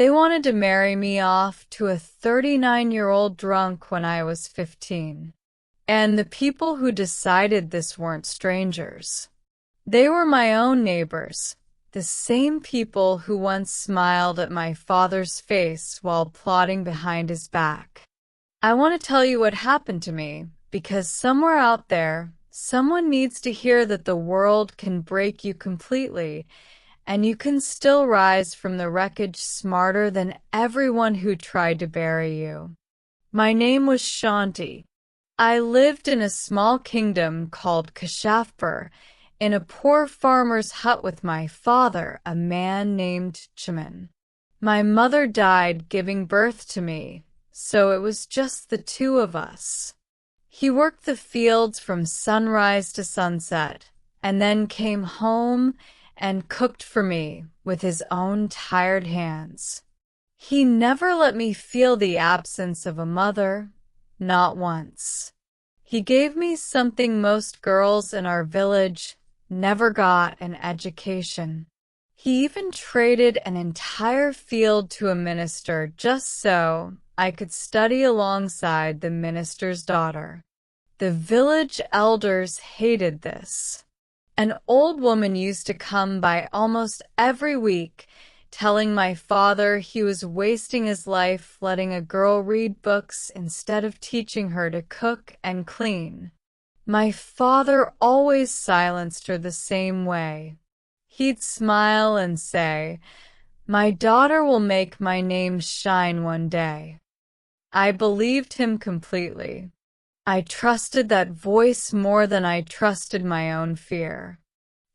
They wanted to marry me off to a 39-year-old drunk when I was 15. And the people who decided this weren't strangers. They were my own neighbors, the same people who once smiled at my father's face while plotting behind his back. I want to tell you what happened to me, because somewhere out there, someone needs to hear that the world can break you completely, and you can still rise from the wreckage smarter than everyone who tried to bury you. My name was Shanti. I lived in a small kingdom called Kashafpur, in a poor farmer's hut with my father, a man named Chaman. My mother died giving birth to me, so it was just the two of us. He worked the fields from sunrise to sunset, and then came home and cooked for me with his own tired hands. He never let me feel the absence of a mother, not once. He gave me something most girls in our village never got: an education. He even traded an entire field to a minister just so I could study alongside the minister's daughter. The village elders hated this. An old woman used to come by almost every week, telling my father he was wasting his life letting a girl read books instead of teaching her to cook and clean. My father always silenced her the same way. He'd smile and say, "My daughter will make my name shine one day." I believed him completely. I trusted that voice more than I trusted my own fear.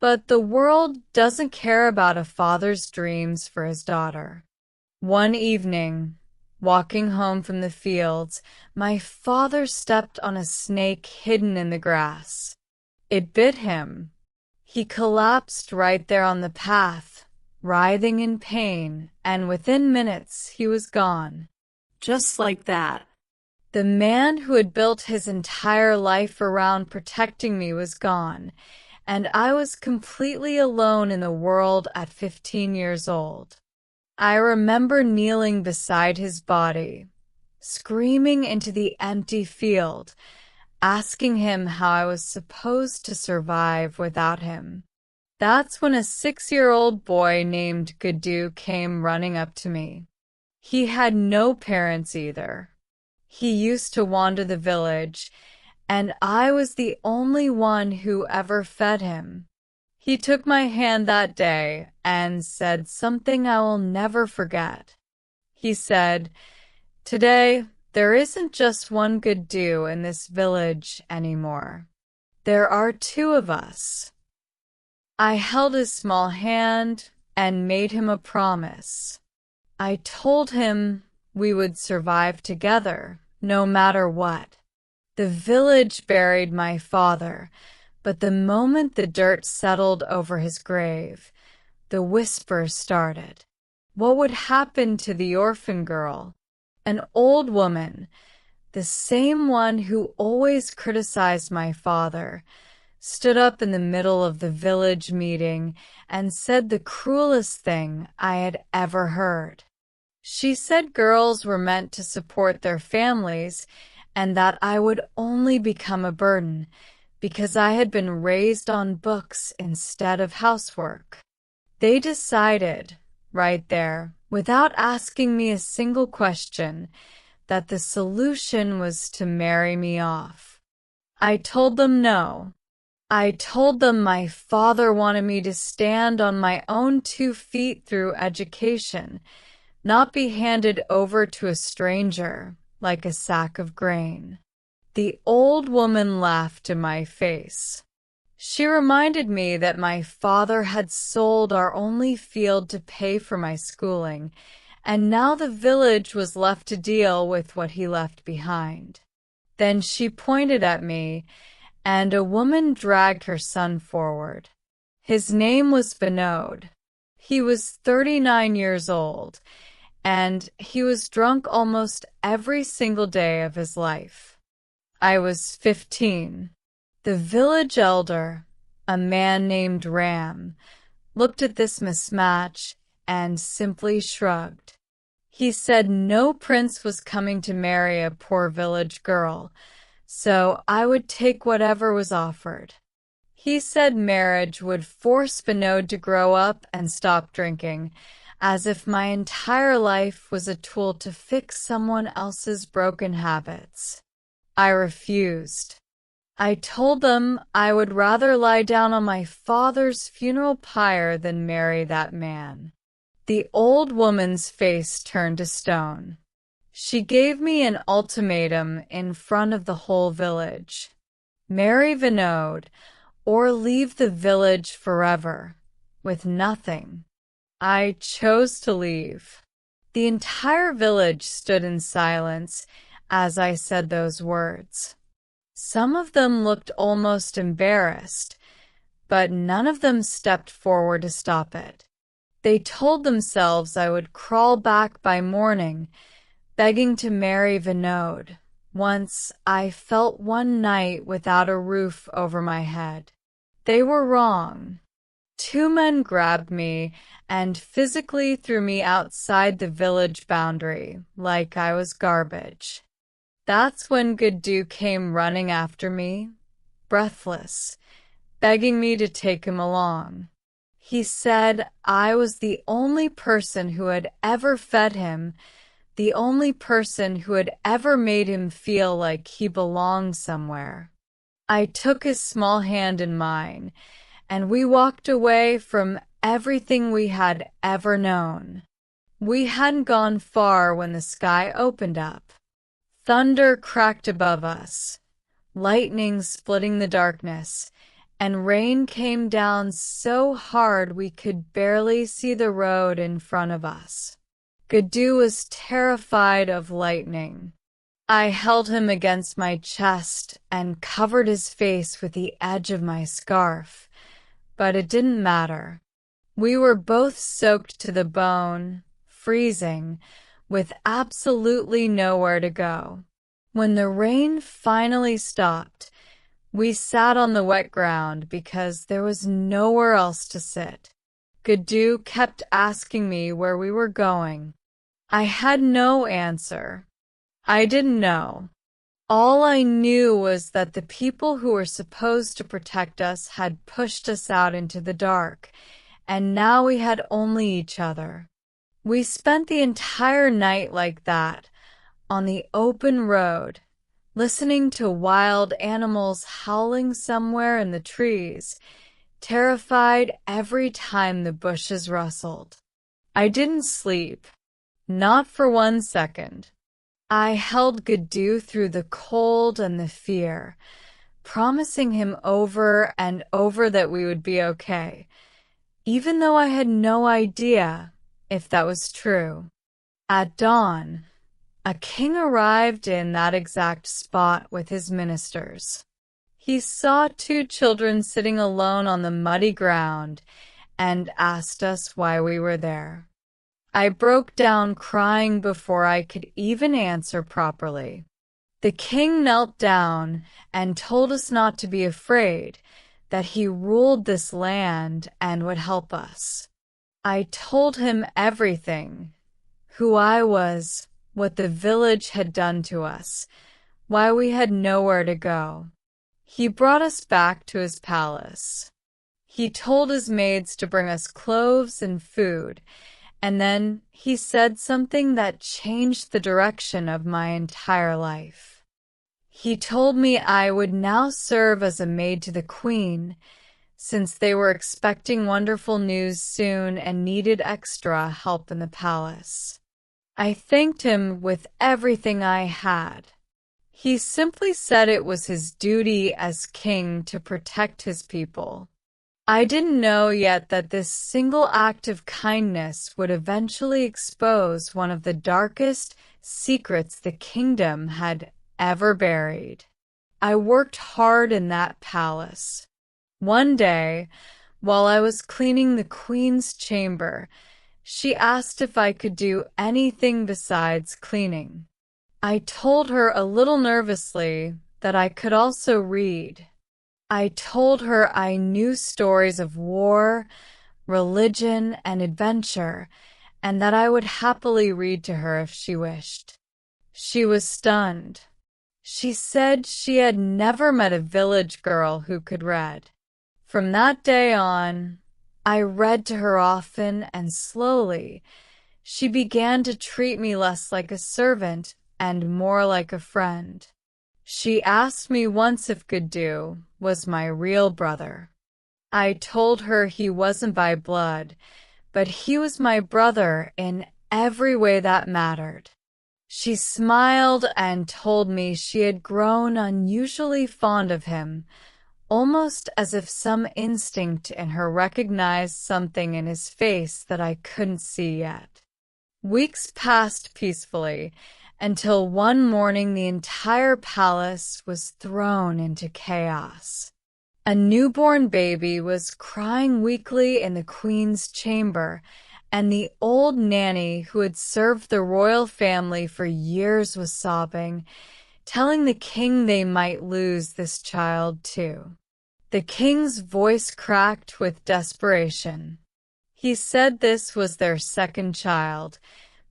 But the world doesn't care about a father's dreams for his daughter. One evening, walking home from the fields, my father stepped on a snake hidden in the grass. It bit him. He collapsed right there on the path, writhing in pain, and within minutes he was gone. Just like that. The man who had built his entire life around protecting me was gone, and I was completely alone in the world at 15 years old. I remember kneeling beside his body, screaming into the empty field, asking him how I was supposed to survive without him. That's when a 6-year-old boy named Guddu came running up to me. He had no parents either. He used to wander the village, and I was the only one who ever fed him. He took my hand that day and said something I will never forget. He said, "Today, there isn't just one Guddu in this village anymore. There are two of us." I held his small hand and made him a promise. I told him we would survive together, no matter what. The village buried my father, but the moment the dirt settled over his grave, the whispers started. What would happen to the orphan girl? An old woman, the same one who always criticized my father, stood up in the middle of the village meeting and said the cruelest thing I had ever heard. She said girls were meant to support their families and that I would only become a burden because I had been raised on books instead of housework. They decided, right there, without asking me a single question, that the solution was to marry me off. I told them no. I told them my father wanted me to stand on my own 2 feet through education, not be handed over to a stranger like a sack of grain. The old woman laughed in my face. She reminded me that my father had sold our only field to pay for my schooling, and now the village was left to deal with what he left behind. Then she pointed at me, and a woman dragged her son forward. His name was Vinod. He was 39 years old, and he was drunk almost every single day of his life. I was 15. The village elder, a man named Ram, looked at this mismatch and simply shrugged. He said no prince was coming to marry a poor village girl, so I would take whatever was offered. He said marriage would force Vinod to grow up and stop drinking, as if my entire life was a tool to fix someone else's broken habits. I refused. I told them I would rather lie down on my father's funeral pyre than marry that man. The old woman's face turned to stone. She gave me an ultimatum in front of the whole village. Marry Vinod, or leave the village forever, with nothing. I chose to leave. The entire village stood in silence as I said those words. Some of them looked almost embarrassed, but none of them stepped forward to stop it. They told themselves I would crawl back by morning, begging to marry Vinod, once I felt one night without a roof over my head. They were wrong. 2 men grabbed me and physically threw me outside the village boundary, like I was garbage. That's when Guddu came running after me, breathless, begging me to take him along. He said I was the only person who had ever fed him, the only person who had ever made him feel like he belonged somewhere. I took his small hand in mine, and we walked away from everything we had ever known. We hadn't gone far when the sky opened up. Thunder cracked above us, lightning splitting the darkness, and rain came down so hard we could barely see the road in front of us. Guddu was terrified of lightning. I held him against my chest and covered his face with the edge of my scarf, but it didn't matter. We were both soaked to the bone, freezing, with absolutely nowhere to go. When the rain finally stopped, we sat on the wet ground because there was nowhere else to sit. Guddu kept asking me where we were going. I had no answer. I didn't know. All I knew was that the people who were supposed to protect us had pushed us out into the dark, and now we had only each other. We spent the entire night like that, on the open road, listening to wild animals howling somewhere in the trees, terrified every time the bushes rustled. I didn't sleep, not for 1 second. I held Guddu through the cold and the fear, promising him over and over that we would be okay, even though I had no idea if that was true. At dawn, a king arrived in that exact spot with his ministers. He saw 2 children sitting alone on the muddy ground and asked us why we were there. I broke down crying before I could even answer properly. The king knelt down and told us not to be afraid, that he ruled this land and would help us. I told him everything, who I was, what the village had done to us, why we had nowhere to go. He brought us back to his palace. He told his maids to bring us clothes and food, and then he said something that changed the direction of my entire life. He told me I would now serve as a maid to the queen, since they were expecting wonderful news soon and needed extra help in the palace. I thanked him with everything I had. He simply said it was his duty as king to protect his people. I didn't know yet that this single act of kindness would eventually expose one of the darkest secrets the kingdom had ever buried. I worked hard in that palace. One day, while I was cleaning the queen's chamber, she asked if I could do anything besides cleaning. I told her a little nervously that I could also read. I told her I knew stories of war, religion, and adventure, and that I would happily read to her if she wished. She was stunned. She said she had never met a village girl who could read. From that day on, I read to her often, and slowly, she began to treat me less like a servant and more like a friend. She asked me once if Guddu was my real brother. I told her he wasn't by blood, but he was my brother in every way that mattered. She smiled and told me she had grown unusually fond of him, almost as if some instinct in her recognized something in his face that I couldn't see yet. Weeks passed peacefully, until one morning the entire palace was thrown into chaos. A newborn baby was crying weakly in the queen's chamber, and the old nanny who had served the royal family for years was sobbing, telling the king they might lose this child too. The king's voice cracked with desperation. He said this was their second child,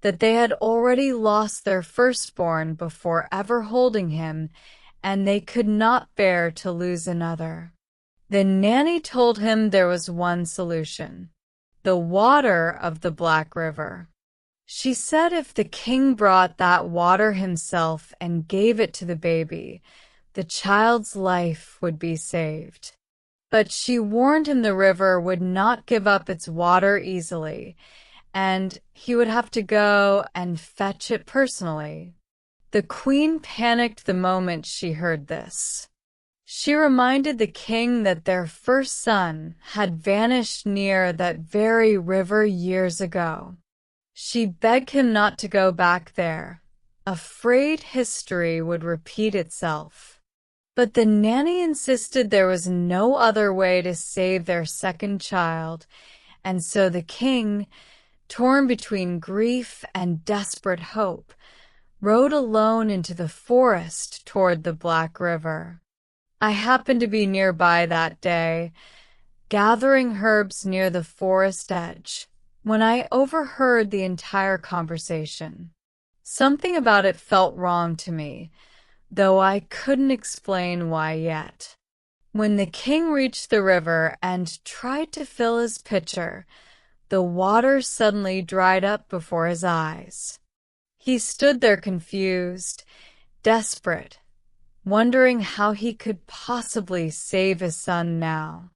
that they had already lost their firstborn before ever holding him, and they could not bear to lose another. The nanny told him there was one solution: the water of the Black River. She said if the king brought that water himself and gave it to the baby, the child's life would be saved. But she warned him the river would not give up its water easily, and he would have to go and fetch it personally. The queen panicked the moment she heard this. She reminded the king that their first son had vanished near that very river years ago. She begged him not to go back there, afraid history would repeat itself. But the nanny insisted there was no other way to save their second child, and so the king, torn between grief and desperate hope, rode alone into the forest toward the Black River. I happened to be nearby that day, gathering herbs near the forest edge, when I overheard the entire conversation. Something about it felt wrong to me, though I couldn't explain why yet. When the king reached the river and tried to fill his pitcher, the water suddenly dried up before his eyes. He stood there confused, desperate, wondering how he could possibly save his son now.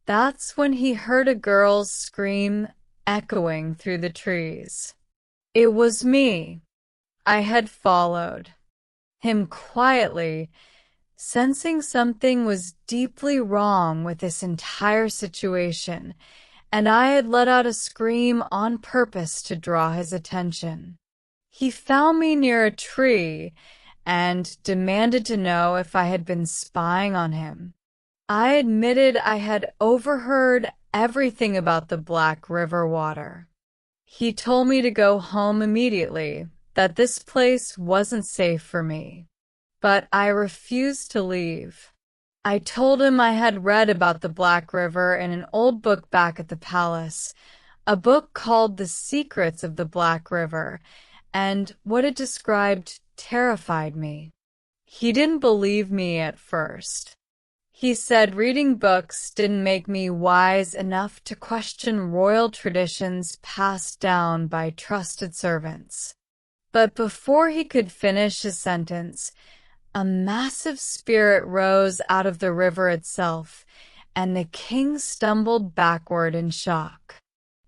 That's when he heard a girl's scream echoing through the trees. It was me. I had followed him quietly, sensing something was deeply wrong with this entire situation, and I had let out a scream on purpose to draw his attention. He found me near a tree and demanded to know if I had been spying on him. I admitted I had overheard everything about the Black River water. He told me to go home immediately, that this place wasn't safe for me. But I refused to leave. I told him I had read about the Black River in an old book back at the palace, a book called The Secrets of the Black River, and what it described terrified me. He didn't believe me at first. He said reading books didn't make me wise enough to question royal traditions passed down by trusted servants. But before he could finish his sentence, a massive spirit rose out of the river itself, and the king stumbled backward in shock.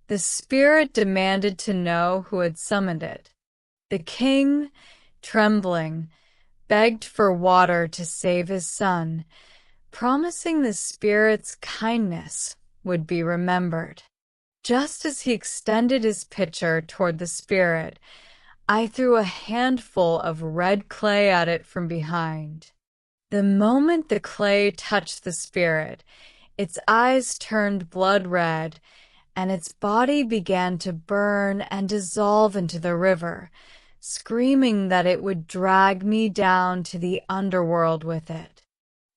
The spirit demanded to know who had summoned it. The king, trembling, begged for water to save his son, promising the spirit's kindness would be remembered. Just as he extended his pitcher toward the spirit, I threw a handful of red clay at it from behind. The moment the clay touched the spirit, its eyes turned blood red, and its body began to burn and dissolve into the river, screaming that it would drag me down to the underworld with it.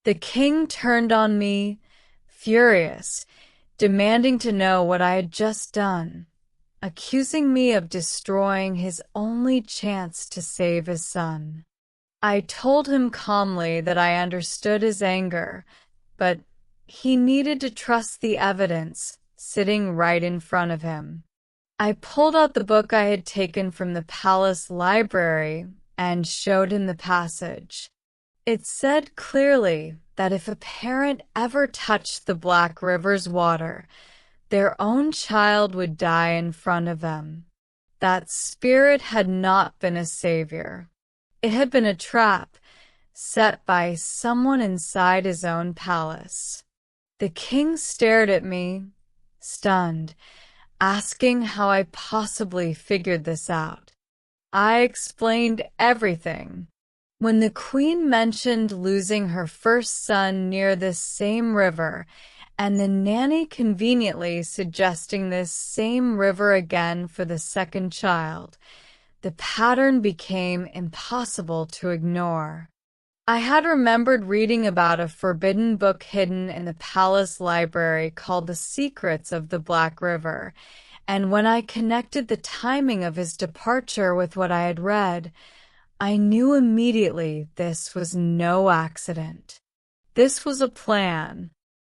The king turned on me, furious, demanding to know what I had just done. accusing me of destroying his only chance to save his son. I told him calmly that I understood his anger, but he needed to trust the evidence sitting right in front of him. I pulled out the book I had taken from the palace library and showed him the passage. It said clearly that if a parent ever touched the Black River's water, their own child would die in front of them. That spirit had not been a savior. It had been a trap set by someone inside his own palace. The king stared at me, stunned, asking how I possibly figured this out. I explained everything. When the queen mentioned losing her first son near this same river, and the nanny conveniently suggesting this same river again for the second child, the pattern became impossible to ignore. I had remembered reading about a forbidden book hidden in the palace library called The Secrets of the Black River, and when I connected the timing of his departure with what I had read, I knew immediately this was no accident. This was a plan.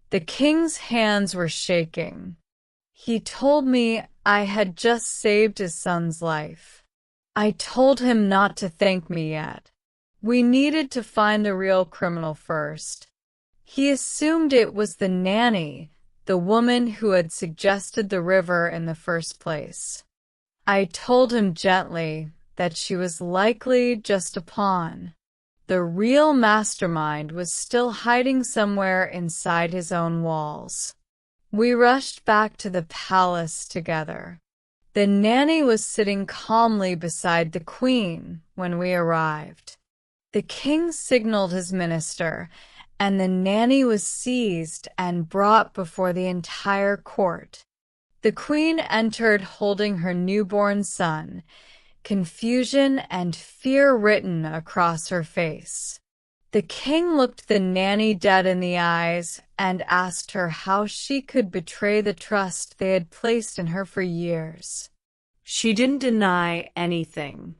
The king's hands were shaking. He told me I had just saved his son's life. I told him not to thank me yet. We needed to find the real criminal first. He assumed it was the nanny, the woman who had suggested the river in the first place. I told him gently that she was likely just a pawn. The real mastermind was still hiding somewhere inside his own walls. We rushed back to the palace together. The nanny was sitting calmly beside the queen when we arrived. The king signaled his minister, and the nanny was seized and brought before the entire court. The queen entered holding her newborn son, confusion and fear written across her face. The king looked the nanny dead in the eyes and asked her how she could betray the trust they had placed in her for years. She didn't deny anything.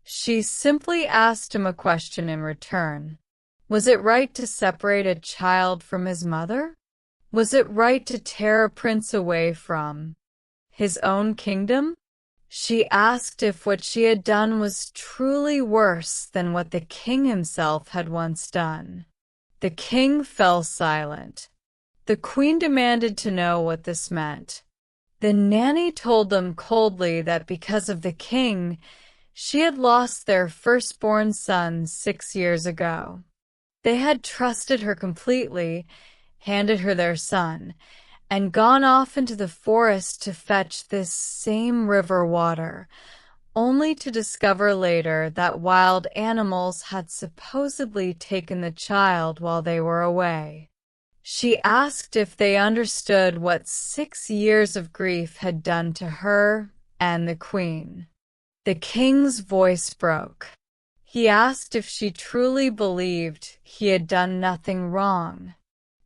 She simply asked him a question in return. Was it right to separate a child from his mother? Was it right to tear a prince away from his own kingdom? She asked if what she had done was truly worse than what the king himself had once done. The king fell silent. The queen demanded to know what this meant. The nanny told them coldly that because of the king, she had lost their firstborn son 6 years ago. They had trusted her completely, handed her their son, and gone off into the forest to fetch this same river water, only to discover later that wild animals had supposedly taken the child while they were away. She asked if they understood what 6 years of grief had done to her and the queen. The king's voice broke. He asked if she truly believed he had done nothing wrong.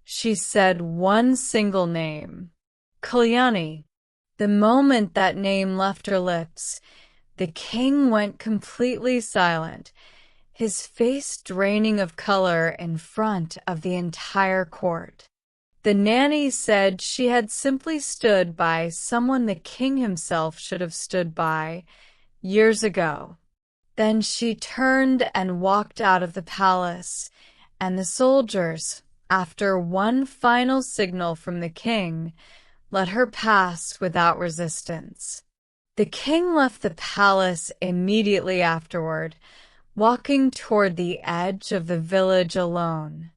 She said one single name, Kalyani. The moment that name left her lips, the king went completely silent, his face draining of color in front of the entire court. The nanny said she had simply stood by someone the king himself should have stood by years ago. Then she turned and walked out of the palace, and the soldiers, after one final signal from the king, let her pass without resistance. The king left the palace immediately afterward, walking toward the edge of the village alone.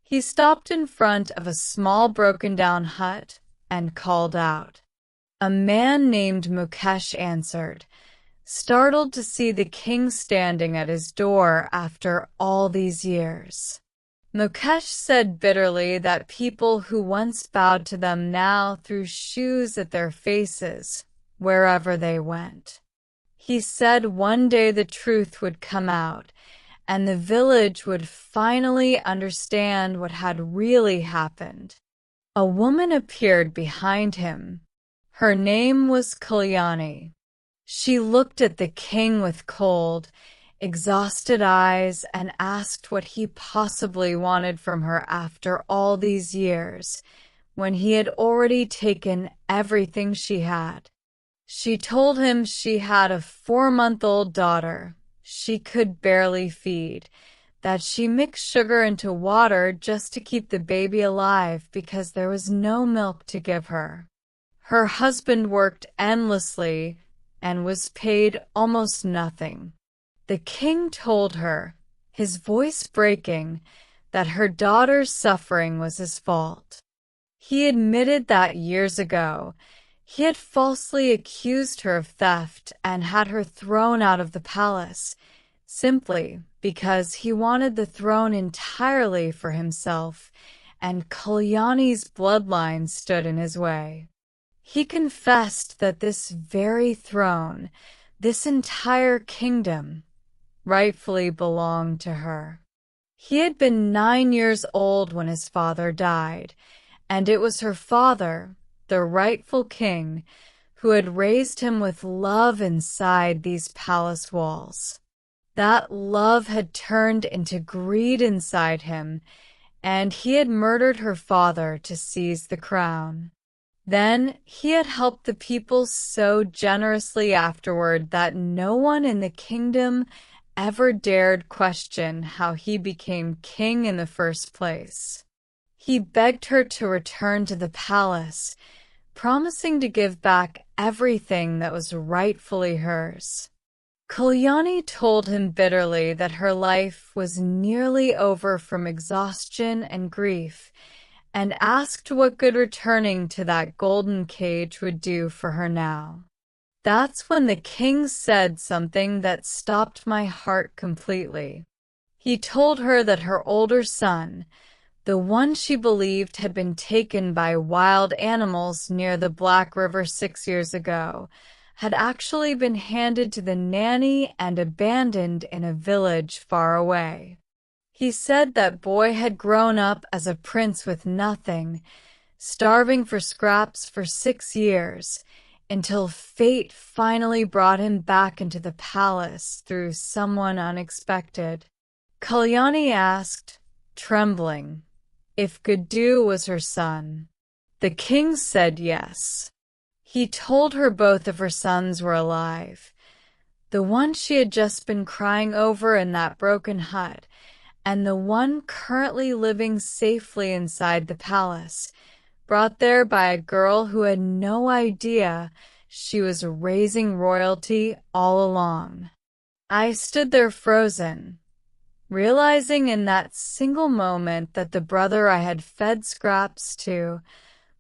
He stopped in front of a small broken-down hut and called out. A man named Mukesh answered, startled to see the king standing at his door after all these years. Mukesh said bitterly that people who once bowed to them now threw shoes at their faces wherever they went. He said one day the truth would come out, and the village would finally understand what had really happened. A woman appeared behind him. Her name was Kalyani. She looked at the king with cold, exhausted eyes and asked what he possibly wanted from her after all these years, when he had already taken everything she had. She told him she had a 4-month-old daughter she could barely feed, that she mixed sugar into water just to keep the baby alive because there was no milk to give her. Her husband worked endlessly and was paid almost nothing. The king told her, his voice breaking, that her daughter's suffering was his fault. He admitted that years ago, he had falsely accused her of theft and had her thrown out of the palace, simply because he wanted the throne entirely for himself, and Kalyani's bloodline stood in his way. He confessed that this very throne, this entire kingdom, rightfully belonged to her. He had been 9 years old when his father died, and it was her father, the rightful king, who had raised him with love inside these palace walls. That love had turned into greed inside him, and he had murdered her father to seize the crown. Then he had helped the people so generously afterward that no one in the kingdom ever dared question how he became king in the first place. He begged her to return to the palace, promising to give back everything that was rightfully hers. Kalyani told him bitterly that her life was nearly over from exhaustion and grief, and asked what good returning to that golden cage would do for her now. That's when the king said something that stopped my heart completely. He told her that her older son, the one she believed had been taken by wild animals near the Black River 6 years ago, had actually been handed to the nanny and abandoned in a village far away. He said that boy had grown up as a prince with nothing, starving for scraps for 6 years, until fate finally brought him back into the palace through someone unexpected. Kalyani asked, trembling, if Guddu was her son. The king said yes. He told her both of her sons were alive, the one she had just been crying over in that broken hut, and the one currently living safely inside the palace, brought there by a girl who had no idea she was raising royalty all along. I stood there frozen, realizing in that single moment that the brother I had fed scraps to,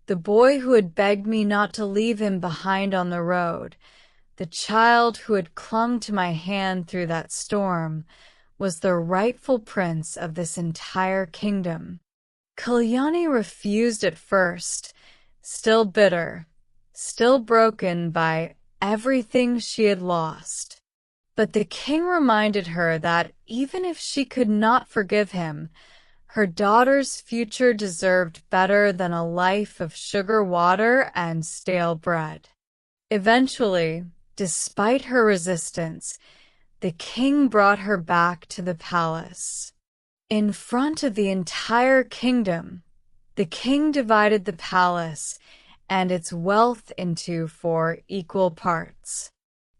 the boy who had begged me not to leave him behind on the road, the child who had clung to my hand through that storm, was the rightful prince of this entire kingdom. Kalyani refused at first, still bitter, still broken by everything she had lost. But the king reminded her that even if she could not forgive him, her daughter's future deserved better than a life of sugar water and stale bread. Eventually, despite her resistance, the king brought her back to the palace. In front of the entire kingdom, the king divided the palace and its wealth into 4 equal parts.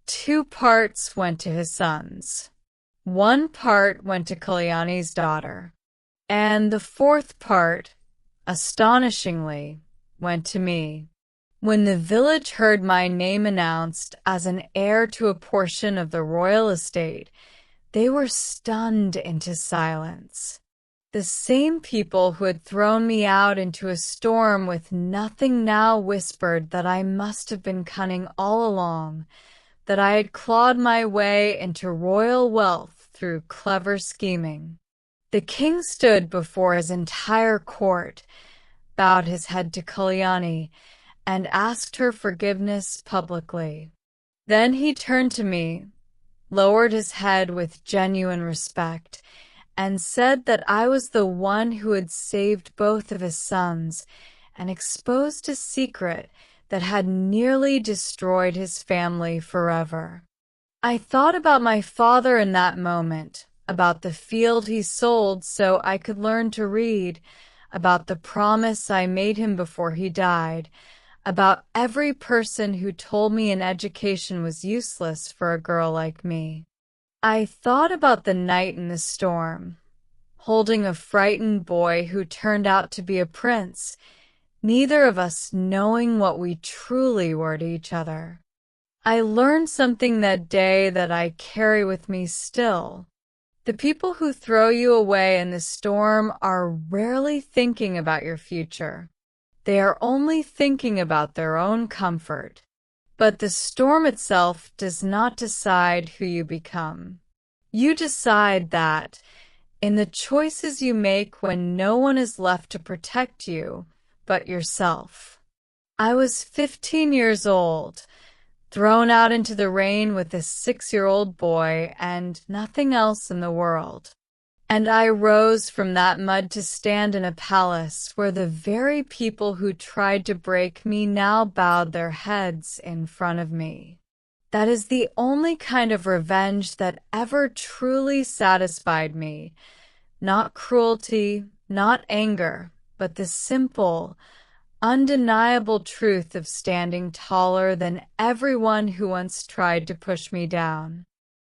2 parts went to his sons. 1 part went to Kalyani's daughter. And the 4th part, astonishingly, went to me. When the village heard my name announced as an heir to a portion of the royal estate, they were stunned into silence. The same people who had thrown me out into a storm with nothing now whispered that I must have been cunning all along, that I had clawed my way into royal wealth through clever scheming. The king stood before his entire court, bowed his head to Kalyani, and asked her forgiveness publicly. Then he turned to me, lowered his head with genuine respect, and said that I was the one who had saved both of his sons and exposed a secret that had nearly destroyed his family forever. I thought about my father in that moment, about the field he sold so I could learn to read, about the promise I made him before he died, about every person who told me an education was useless for a girl like me. I thought about the night in the storm, holding a frightened boy who turned out to be a prince, neither of us knowing what we truly were to each other. I learned something that day that I carry with me still. The people who throw you away in the storm are rarely thinking about your future. They are only thinking about their own comfort. But the storm itself does not decide who you become. You decide that in the choices you make when no one is left to protect you but yourself. I was 15 years old, thrown out into the rain with a 6-year-old boy and nothing else in the world. And I rose from that mud to stand in a palace where the very people who tried to break me now bowed their heads in front of me. That is the only kind of revenge that ever truly satisfied me. Not cruelty, not anger, but the simple, undeniable truth of standing taller than everyone who once tried to push me down.